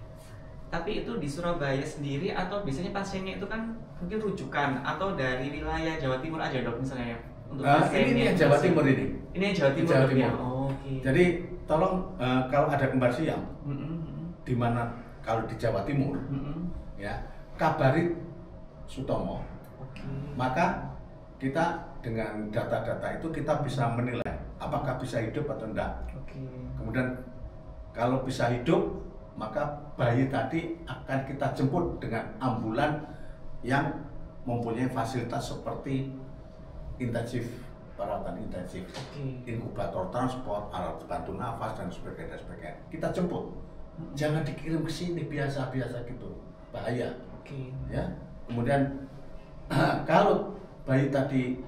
Tapi itu di Surabaya sendiri atau biasanya pasiennya itu kan mungkin rujukan atau dari wilayah Jawa Timur aja, Dok, misalnya ya? Untuk ini yang Jawa Timur ini. Ini yang Jawa Timur. Jawa Timur. Ya? Oh, okay. Jadi tolong kalau ada Kembar Siam, di mana kalau di Jawa Timur, ya kabari Sutomo. Maka kita dengan data-data itu kita bisa menilai apakah bisa hidup atau enggak. Kemudian kalau bisa hidup, maka bayi tadi akan kita jemput dengan ambulan yang mempunyai fasilitas seperti intensif perawatan intensif, Oke. inkubator transport, alat bantu nafas dan sebagainya, kita jemput. Jangan dikirim ke sini biasa-biasa gitu, bahaya. Oke. Ya. Kemudian kalau bayi tadi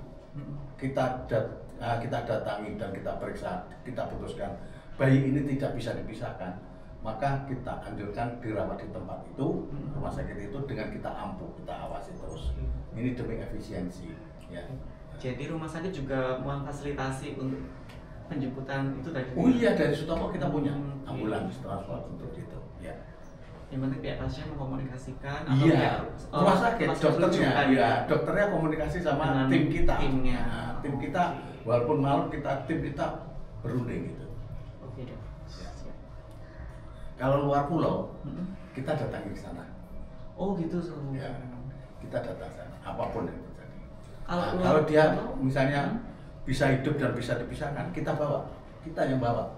kita datangi dan kita periksa, kita putuskan bayi ini tidak bisa dipisahkan, maka kita anjurkan dirawat di tempat itu, rumah sakit itu, dengan kita ampuh, kita awasi terus. Ini demi efisiensi. Ya. Jadi rumah sakit juga memfasilitasi untuk penjemputan itu tadi. Oh iya, dari Sutomo kita punya ambulans transport untuk itu. Ya. Yang penting pihak pasien mengkomunikasikan Iya, rumah sakit, dokternya, rujukan, ya, dokternya komunikasi sama dengan tim kita. timnya. Nah, tim kita, walaupun malam tim kita berunding gitu. Oke dok. Ya. Siap. Kalau luar pulau, kita datangi ke sana. Oh gitu so. Ya, kita datang sana, apapun yang terjadi. Kalau Dia pulau, misalnya bisa hidup dan bisa dipisahkan, kita bawa, kita yang bawa.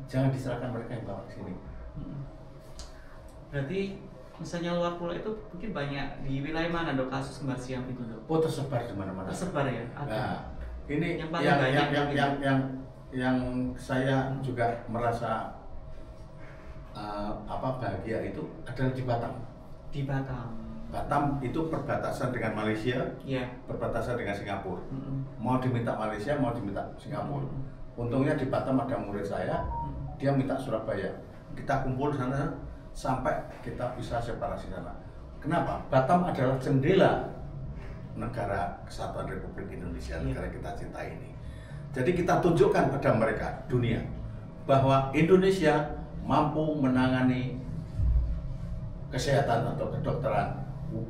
Jangan diserahkan mereka yang bawa ke sini. Berarti misalnya luar pulau itu mungkin banyak di wilayah mana dok kasus kembar siam itu dok? Oh, tersebar di mana-mana. Tersebar ya? Ada. Nah, ini Yang paling banyak yang saya juga merasa bahagia itu adalah di Batam. Di Batam. Batam itu perbatasan dengan Malaysia, Iya. perbatasan dengan Singapura. Mau diminta Malaysia, mau diminta Singapura. Untungnya di Batam ada murid saya, dia minta Surabaya. Kita kumpul di sana sampai kita bisa separasi sana. Kenapa? Batam adalah jendela negara Kesatuan Republik Indonesia, negara kita cintai ini. Jadi kita tunjukkan pada mereka dunia bahwa Indonesia mampu menangani kesehatan atau kedokteran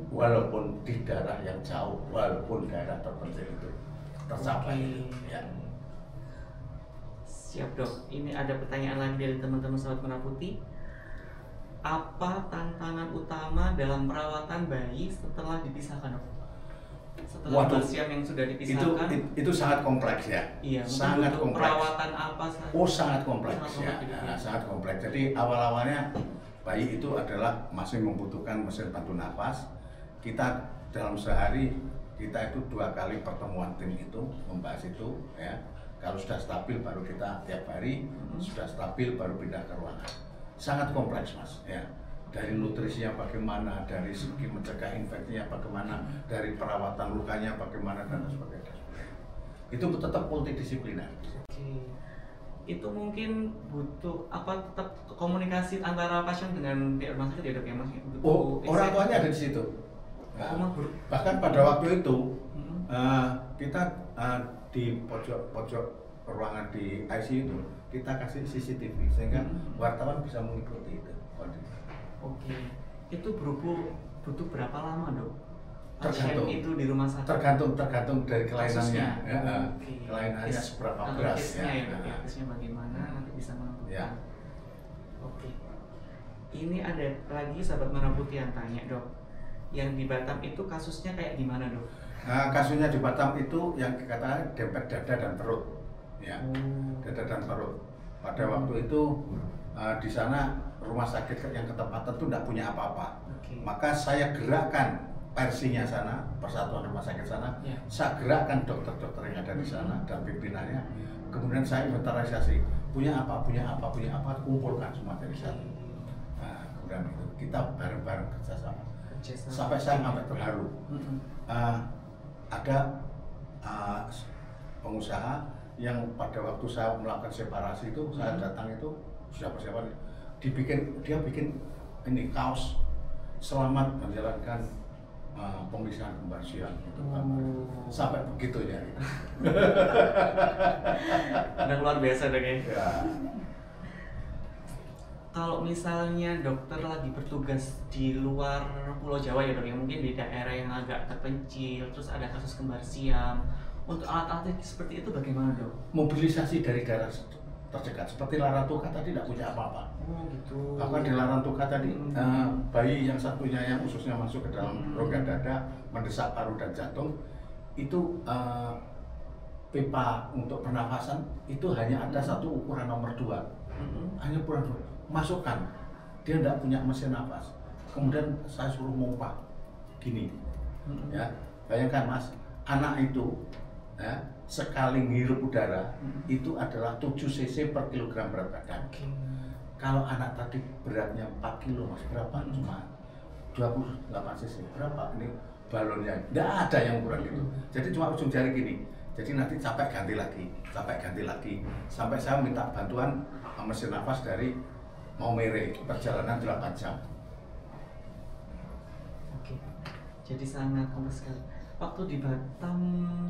walaupun di daerah yang jauh, walaupun daerah terpencil itu tercapai. Ya. Siap dok. Ini ada pertanyaan lagi dari teman-teman Sobat Merah Putih. Apa tantangan utama dalam perawatan bayi setelah dipisahkan dok? Setelah siam yang sudah dipisahkan? Itu sangat kompleks ya. Iya. Sangat kompleks. Perawatan apa saja? Oh, sangat kompleks ya. Sangat kompleks. Jadi awal-awalnya bayi itu adalah masih membutuhkan mesin bantu nafas. Kita dalam sehari kita itu 2 kali pertemuan tim itu membahas itu ya. Kalau sudah stabil baru kita tiap hari, sudah stabil baru pindah ke ruangan. Sangat kompleks mas ya. Dari nutrisinya bagaimana, dari segi mencegah infeksinya bagaimana, dari perawatan lukanya bagaimana dan sebagainya. Itu tetap multidisipliner. Oke. Itu mungkin butuh tetap komunikasi antara pasien dengan pihak rumah sakit ya dok ya mas? Oh, orang tuanya ada di situ. Nah, bahkan pada waktu itu kita di pojok ruangan di ICU itu kita kasih CCTV sehingga wartawan bisa mengikuti itu kondisi. Oke, itu butuh berapa lama dok? Tergantung itu di rumah sakit. Tergantung dari kelainannya. Kelainannya Kes, seberapa berat ya. Kesnya bagaimana nanti bisa menentukan. Ya. Oke. Ini ada lagi sahabat Merah Putih yang tanya dok, yang di Batam itu kasusnya kayak gimana dok? Nah, kasusnya di Batam itu yang dikatakan dempet dada dan perut, ya, dada dan perut. Pada waktu itu di sana rumah sakit yang ketempatan itu tidak punya apa-apa. Maka saya gerakkan versinya sana, persatuan rumah sakit sana, saya gerakkan dokter-dokter yang ada di sana dan pimpinannya. Kemudian saya inventarisasi, punya apa, kumpulkan semua dari sana. Nah, kemudian itu kita bareng-bareng kerjasama. Sampai saya terharu. Ada pengusaha yang pada waktu saya melakukan separasi itu, saya datang itu sudah persiapan, dia bikin ini kaos selamat menjalankan pemisahan kembar siam gitu, sampai begitunya. Udah luar biasa dok ya. Kalau misalnya dokter lagi bertugas di luar Pulau Jawa ya dok, ya mungkin di daerah yang agak terpencil, terus ada kasus kembar siam, untuk alat-alat seperti itu bagaimana dok? Mobilisasi dari daerah terdekat, seperti Larantuka tadi tidak punya apa-apa. Oh gitu. Bahkan di Larantuka tadi bayi yang satunya yang ususnya masuk ke dalam rongga dada, mendesak paru dan jantung, itu pipa untuk pernafasan itu hanya ada satu ukuran nomor 2, hanya ukuran 2. Masukkan, dia tidak punya mesin nafas. Kemudian saya suruh mumpah gini, ya bayangkan mas, anak itu sekali menghirup udara itu adalah 7 cc per kilogram berat badan. Kalau anak tadi beratnya 4 kilo mas, berapa? Cuma 28 cc, berapa ini balonnya? Nggak ada yang kurang gitu. Jadi cuma ujung jari gini. Jadi nanti capek ganti lagi, sampai saya minta bantuan mesin nafas dari Maumere, perjalanan 8 jam. Oke, jadi sangat kompleks sekali. Waktu di Batam,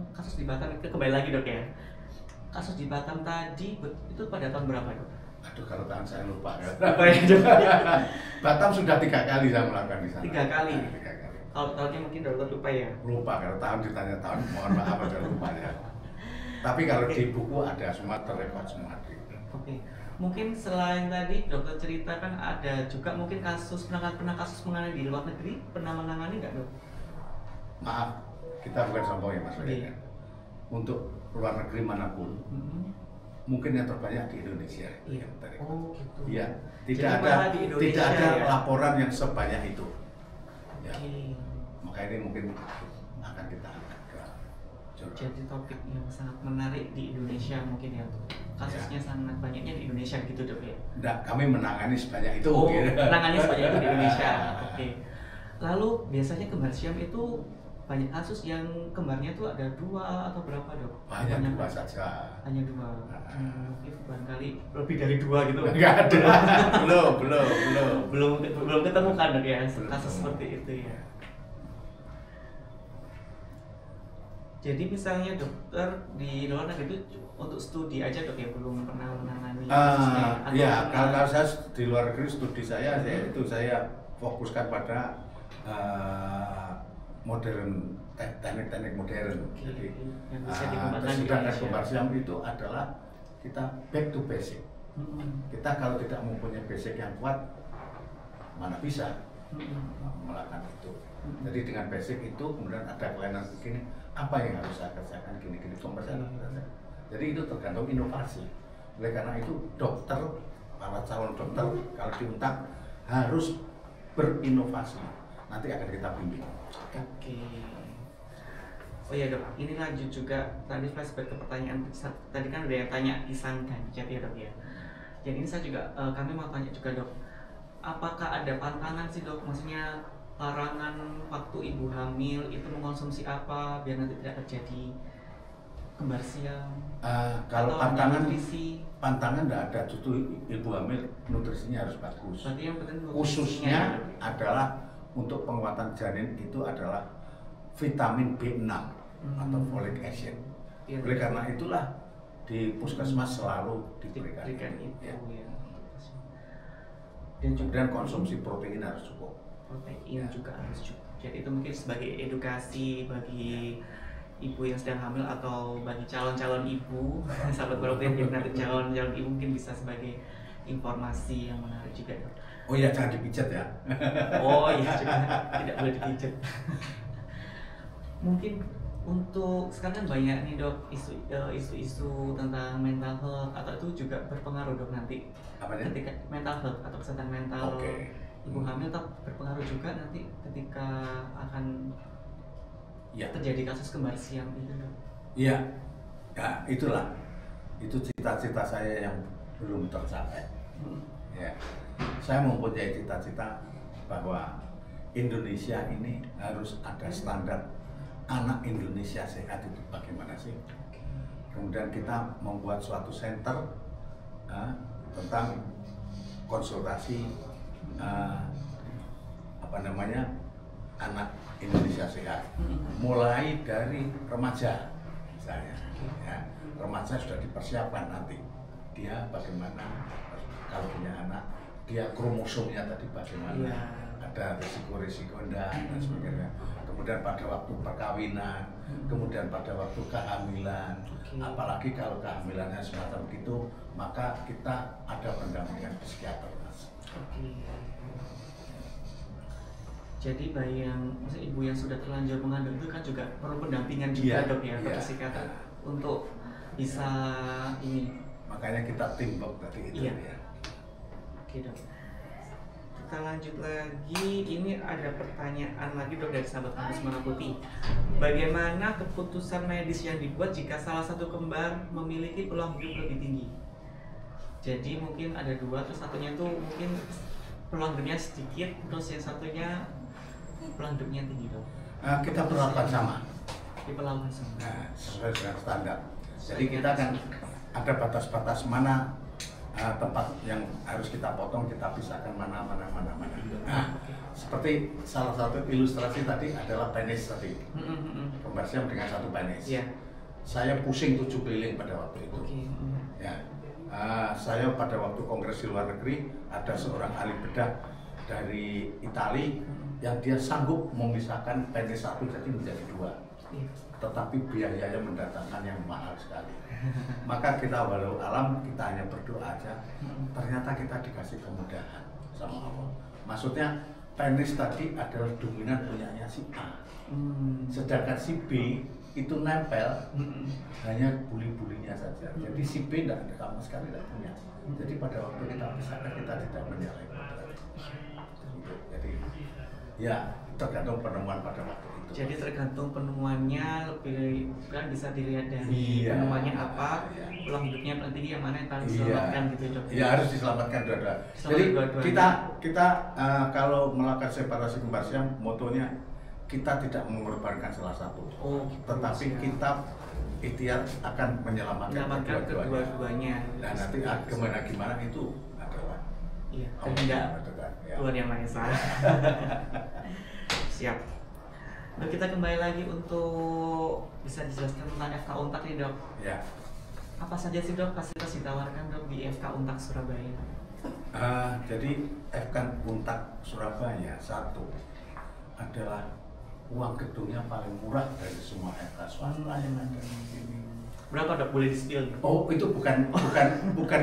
kasus di Batam itu kembali lagi dok ya. Kasus di Batam tadi itu pada tahun berapa dok? Aduh kalau tahun saya lupa ya. Batam sudah 3 kali saya melakukan di sana. 3 kali. Nah, 3 kali. Kalau tahunnya mungkin dokter lupa ya. Lupa kalau tahun ditanya tahun, mohon maaf ada lupa ya. Tapi kalau di buku ada semua terrekod semua. Oke. Mungkin selain tadi dokter ceritakan ada juga mungkin pernah kasus mengenai di luar negeri, pernah menangani nggak dok? Maaf, kita bukan sombong ya mas Weda. Untuk luar negeri manapun, mungkin yang terbanyak di Indonesia. Iya. Oh gitu. Iya. Tidak ada ya? laporan yang sebanyak itu. Ya. Okay. Maka ini mungkin akan kita angkat ke jurnal. Jadi topik yang sangat menarik di Indonesia mungkin ya. Kasusnya sangat banyaknya di Indonesia gitu dok ya? Enggak, kami menangani sebanyak itu. Oh, menangani sebanyak itu di Indonesia. Oke. Lalu biasanya kembar siam itu banyak kasus yang kembarnya itu ada 2 atau berapa dok? Hanya 2 saja. Hanya 2. Mungkin barangkali lebih dari 2 gitu. Enggak ada. belum ketemu kan dok ya kasus seperti itu ya. Jadi misalnya dokter di luar negeri itu untuk studi aja dok ya, belum pernah menangani kasusnya? Ya, kalau saya di luar negeri studi saya fokuskan pada modern, teknik-teknik modern. Jadi sedangkan kembar siam itu adalah kita back to basic. Kita kalau tidak mempunyai basic yang kuat, mana bisa melakukan itu. Jadi dengan basic itu kemudian ada kelainan begini, apa yang harus saya kerjakan gini-gini Jadi itu tergantung inovasi. Oleh karena itu dokter, para calon dokter kalau diuntak harus berinovasi. Nanti akan kita bimbing. Oke. Oh iya dok, ini lanjut juga tadi flashback ke pertanyaan tadi kan udah yang tanya pisang ganjat ya dok ya. Jadi ini saya juga kami mau tanya juga dok, apakah ada pantangan sih dok? Maksudnya larangan waktu ibu hamil itu mengkonsumsi apa biar nanti tidak terjadi kembar siam? Kalau pantangan tidak ada, justru ibu hamil nutrisinya harus bagus. Berarti yang penting khususnya adalah untuk penguatan janin itu adalah vitamin B6 atau folic acid. Oleh karena itulah di puskesmas selalu diberikan itu. Ya. Dan kemudian konsumsi protein harus cukup. Protein juga harus cukup. Jadi itu mungkin sebagai edukasi bagi ibu yang sedang hamil atau bagi calon-calon ibu, sahabat protein yang nanti calon-calon ibu mungkin bisa sebagai informasi yang menarik juga. Oh iya, jangan dipijat ya. Oh iya, juga tidak boleh dipijat. Mungkin untuk sekarang kan banyak nih dok isu-isu tentang mental health atau itu juga berpengaruh dok nanti. Apanya? Ketika mental health atau kesehatan mental ibu hamil tetap berpengaruh juga nanti ketika akan terjadi kasus kembar siam itu dok. Iya, ya itulah. Itu cita-cita saya yang belum tercapai. Ya. Saya mempunyai cita-cita bahwa Indonesia ini harus ada standar anak Indonesia sehat itu bagaimana sih. Kemudian kita membuat suatu center tentang konsultasi anak Indonesia sehat, mulai dari remaja misalnya. Ya, remaja sudah dipersiapkan nanti dia bagaimana kalau punya anak, dia kromosomnya tadi bagaimana, ada risiko-risiko dan sebagainya. Kemudian pada waktu perkawinan, kemudian pada waktu kehamilan, apalagi kalau kehamilannya semacam itu, maka kita ada pendampingan psikiater. Jadi bayi ibu yang sudah terlanjur mengandung itu kan juga perlu pendampingan juga dok ya, psikiater untuk bisa ini. Makanya kita timbuk tadi itu ya. Oke dok. Kita lanjut lagi, ini ada pertanyaan lagi dok dari sahabat kampus Merah Putih. bagaimana keputusan medis yang dibuat jika salah satu kembar memiliki peluang hidup lebih tinggi? Jadi mungkin ada dua, terus satunya tuh mungkin peluang hidupnya sedikit, terus yang satunya peluang hidupnya tinggi dong. Kita perlakukan sama. Diperlakukan sama. Nah, sesuai dengan standar. Jadi kita kan ada batas-batas mana tempat yang harus kita potong, kita pisahkan mana. Nah, seperti salah satu ilustrasi tadi adalah penis tadi. Kembar siam dengan satu penis. Iya. Saya pusing 7 keliling pada waktu itu. Ya. Saya pada waktu kongres di luar negeri ada seorang ahli bedah dari Italia yang dia sanggup memisahkan penis satu jadi menjadi 2. Tetapi biayanya mendatangkan yang mahal sekali. Maka kita walau alam, kita hanya berdoa aja. Ternyata kita dikasih kemudahan sama Allah. Maksudnya penis tadi adalah dominan punyanya si A. Sedangkan si B itu nempel hanya buli-bulinya saja. Jadi si B tidak ada sama sekali tidak punya. Jadi pada waktu kita pisahkan kita tidak menyalahkan. Jadi ya tergantung penemuan pada waktu itu. Jadi tergantung penemuannya, lebih kan bisa dilihat dari penemuannya apa, peluang hidupnya paling tinggi yang mana yang harus diselamatkan gitu dok. Iya harus diselamatkan dua-dua. Jadi kita kalau melakukan separasi kembar siam, motonya kita tidak mengorbankan salah satu, tetapi kita ikhtiar akan menyelamatkan kedua-duanya. Dan nanti gimana itu adalah kehendak Tuhan Yang Maha Esa. Siap. Nah, kita kembali lagi untuk bisa dijelaskan tentang FK Untak nih dok. Ya. Apa saja sih dok fasilitas ditawarkan dok di FK Untak Surabaya? Jadi FK Untak Surabaya satu adalah uang gedungnya paling murah dari semua FK swasta yang ada di sini. Berapa dok, boleh di-spill? Oh itu bukan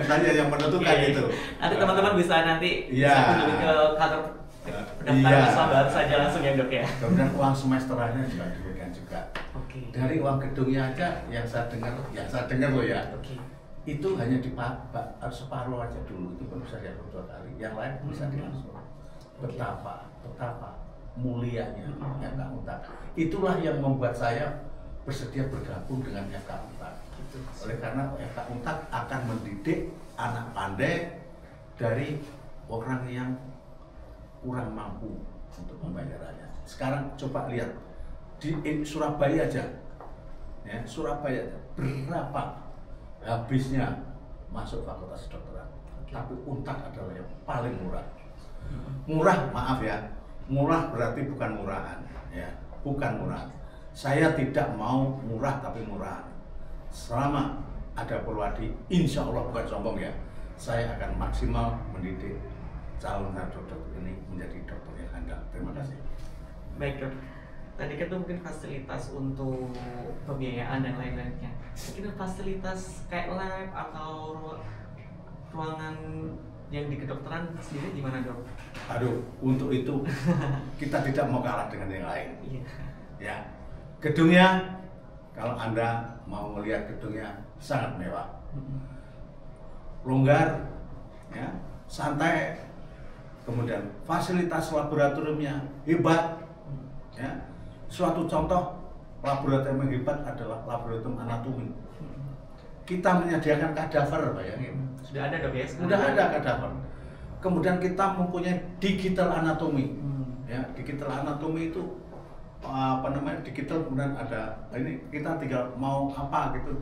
saya yang menentukan itu. Nanti teman-teman bisa bisa kunjungi ke kantor pendaftaran mahasiswa baru saja langsung ya dok ya. Kemudian uang semesterannya juga diberikan juga. Oke. Dari uang gedungnya aja yang saya dengar loh ya. Oke. Itu hanya separuh aja dulu, itu pun bisa diatur 2 kali. Yang lain bisa dilangsung. Betapa mulianya FK Untak. Itulah yang membuat saya bersedia bergabung dengan FK Untak. Oleh karena FK Untak akan mendidik anak pandai dari orang yang kurang mampu untuk membayarnya. Sekarang coba lihat di Surabaya aja, ya Surabaya berapa habisnya masuk fakultas kedokteran. Tapi Untak adalah yang paling murah. Murah, maaf ya, murah berarti bukan murahan, ya bukan murah. Saya tidak mau murah tapi murahan. Selama ada Purwadi, insya Allah bukan sombong ya, saya akan maksimal mendidik calon dokter ini menjadi dokter yang handal. Terima kasih. Baik dok, tadi kan mungkin fasilitas untuk pembiayaan dan lain-lainnya. Mungkin fasilitas kayak lab atau ruangan yang di kedokteran sendiri gimana dok? Aduh, untuk itu kita tidak mau kalah dengan yang lain. Ya, gedungnya kalau Anda mau melihat gedungnya sangat mewah, longgar, ya, santai. Kemudian fasilitas laboratoriumnya hebat, ya. Suatu contoh laboratorium yang hebat adalah laboratorium anatomi. Kita menyediakan kadaver, bayangin. Sudah ada dok ya? Sudah ada kadaver. Kemudian kita mempunyai digital anatomi. Ya, digital anatomi itu digital, kemudian ada ini kita tinggal mau apa gitu,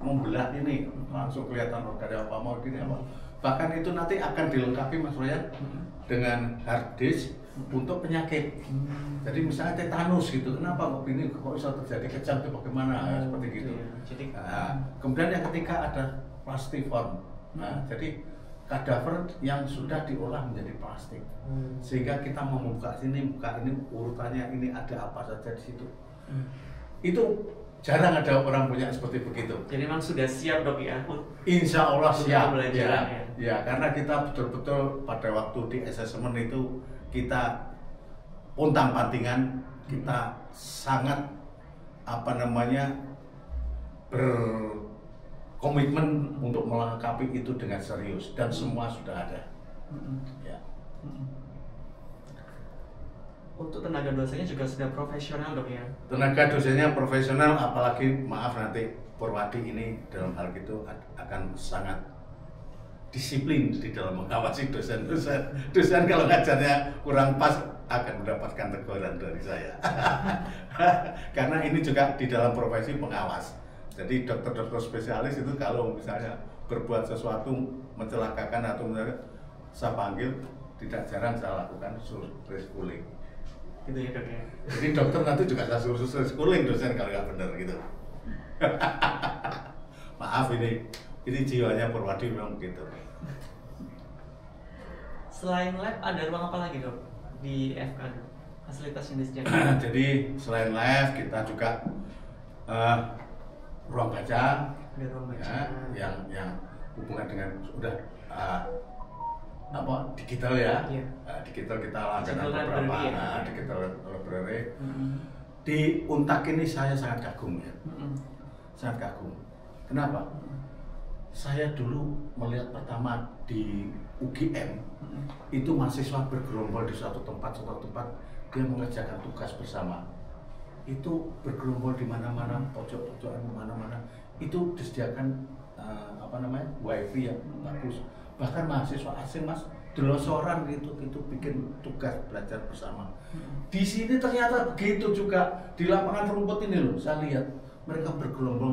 membelah ini langsung kelihatan organ apa mau gini apa. Bahkan itu nanti akan dilengkapi Mas Royan dengan hard disk untuk penyakit. Jadi misalnya tetanus gitu, kenapa kok ini kok bisa terjadi kejang itu bagaimana seperti gitu. Jadi, kemudian yang ketiga ada plastiform. Nah, jadi kadaver yang sudah diolah menjadi plastik, sehingga kita mau buka sini, buka ini, urutannya ini ada apa saja di situ. Itu jarang ada orang punya seperti begitu. Jadi memang sudah siap dok ya? Insya Allah siap. Ya, karena kita betul-betul pada waktu di assessment itu kita pontang-pantingan, kita sangat berkomitmen untuk melengkapi itu dengan serius dan semua sudah ada. Ya. untuk tenaga dosennya juga sudah profesional dok ya? Tenaga dosennya profesional, apalagi maaf nanti Purwadi ini dalam hal itu akan sangat disiplin di dalam mengawasi dosen-dosen. Dosen kalau ngajarnya kurang pas akan mendapatkan teguran dari saya. Karena ini juga di dalam profesi pengawas. Jadi dokter-dokter spesialis itu kalau misalnya berbuat sesuatu mencelakakan atau misalnya saya panggil, tidak jarang saya lakukan schooling. Gitu ya dok ya? Jadi dokter nanti juga saya suruh schooling dosen kalau nggak benar gitu. Maaf ini jiwanya Purwadi memang begitu. Selain lab ada ruang apa lagi dok di FK dok? Fasilitas yang disediakan? Jadi selain lab kita juga ruang baca, Ada ruang baca ya, yang hubungan dengan sudah digital ya. Iya. Digital kita langganan Digital beberapa library ya? digital library. Mm-hmm. Di Untak ini saya sangat kagum ya. Mm-hmm. Sangat kagum. Kenapa? Saya dulu melihat pertama di UGM itu mahasiswa bergerombol di suatu tempat dia mengerjakan tugas bersama. Itu bergerombol di mana-mana, pojok-pojokan mana-mana. Itu disediakan wifi yang bagus. Bahkan mahasiswa asing mas delosoran gitu bikin tugas belajar bersama. Di sini ternyata begitu juga di lapangan rumput ini loh, saya lihat mereka bergerombol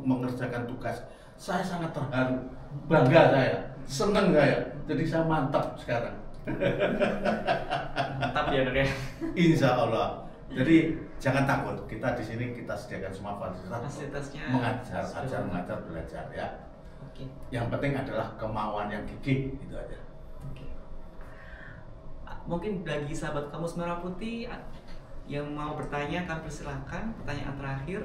mengerjakan tugas. Saya sangat terharu, bangga saya, senang saya. Jadi saya mantap sekarang. Mantap ya dok ya. Insya Allah. Jadi jangan takut, kita di sini kita sediakan semua fasilitasnya, mengajar, belajar ya. Oke. Yang penting adalah kemauan yang gigih, itu aja. Oke. Mungkin bagi sahabat Kamus Merah Putih yang mau bertanya, kami persilahkan pertanyaan terakhir.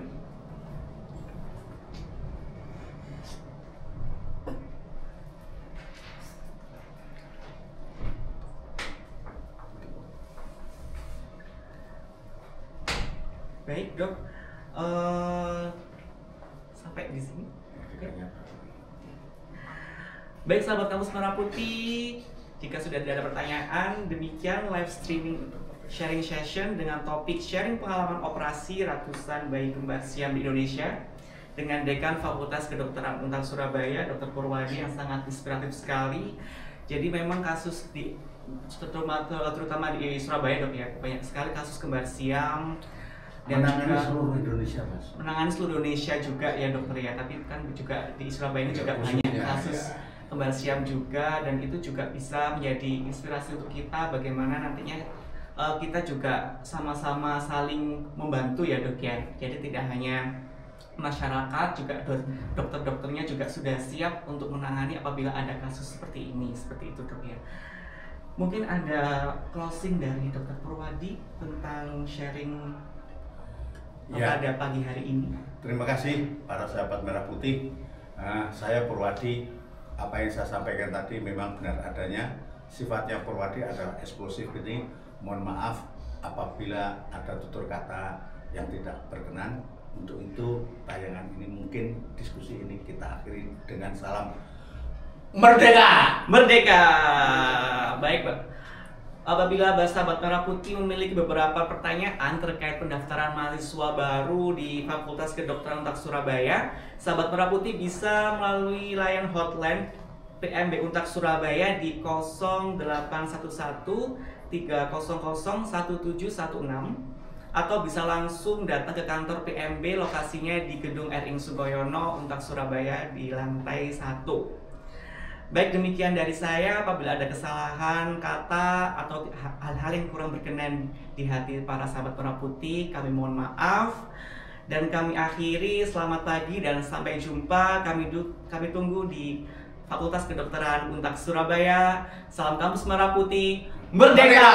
Baik dok, sampai di sini. Oke. Baik sahabat Kamus Merah Putih, jika sudah tidak ada pertanyaan, demikian live streaming sharing session dengan topik sharing pengalaman operasi ratusan bayi kembar siam di Indonesia dengan Dekan Fakultas Kedokteran Untak Surabaya, Dr. Purwadi, yang sangat inspiratif sekali. Jadi memang kasus terutama di Surabaya dok ya, banyak sekali kasus kembar siam. Dan menangani juga seluruh Indonesia mas. Menangani seluruh Indonesia juga ya dokter ya, tapi kan juga di Surabaya ini juga banyak kasus kembar siam juga, dan itu juga bisa menjadi inspirasi untuk kita bagaimana nantinya kita juga sama-sama saling membantu ya dok ya. Jadi tidak hanya masyarakat, juga dokter-dokternya juga sudah siap untuk menangani apabila ada kasus seperti ini, seperti itu dok ya. Mungkin ada closing dari Dr. Purwadi tentang sharing pada pagi hari ini. Terima kasih para sahabat Merah Putih. Saya Purwadi, apa yang saya sampaikan tadi memang benar adanya. Sifatnya Purwadi adalah eksplosif ini. Mohon maaf apabila ada tutur kata yang tidak berkenan. Untuk itu tayangan ini mungkin diskusi ini kita akhiri dengan salam merdeka. Merdeka. Baik, Pak. Apabila sahabat Merah Putih memiliki beberapa pertanyaan terkait pendaftaran mahasiswa baru di Fakultas Kedokteran Untak Surabaya, sahabat Merah Putih bisa melalui layanan hotline PMB Untak Surabaya di 0811 300 1716 atau bisa langsung datang ke kantor PMB, lokasinya di Gedung Ering Sugoyono Untak Surabaya di lantai 1. Baik, demikian dari saya. Apabila ada kesalahan kata atau hal-hal yang kurang berkenan di hati para sahabat Merah Putih, kami mohon maaf. Dan kami akhiri, selamat pagi dan sampai jumpa. Kami tunggu di Fakultas Kedokteran Untak Surabaya. Salam Kampus Merah Putih, merdeka!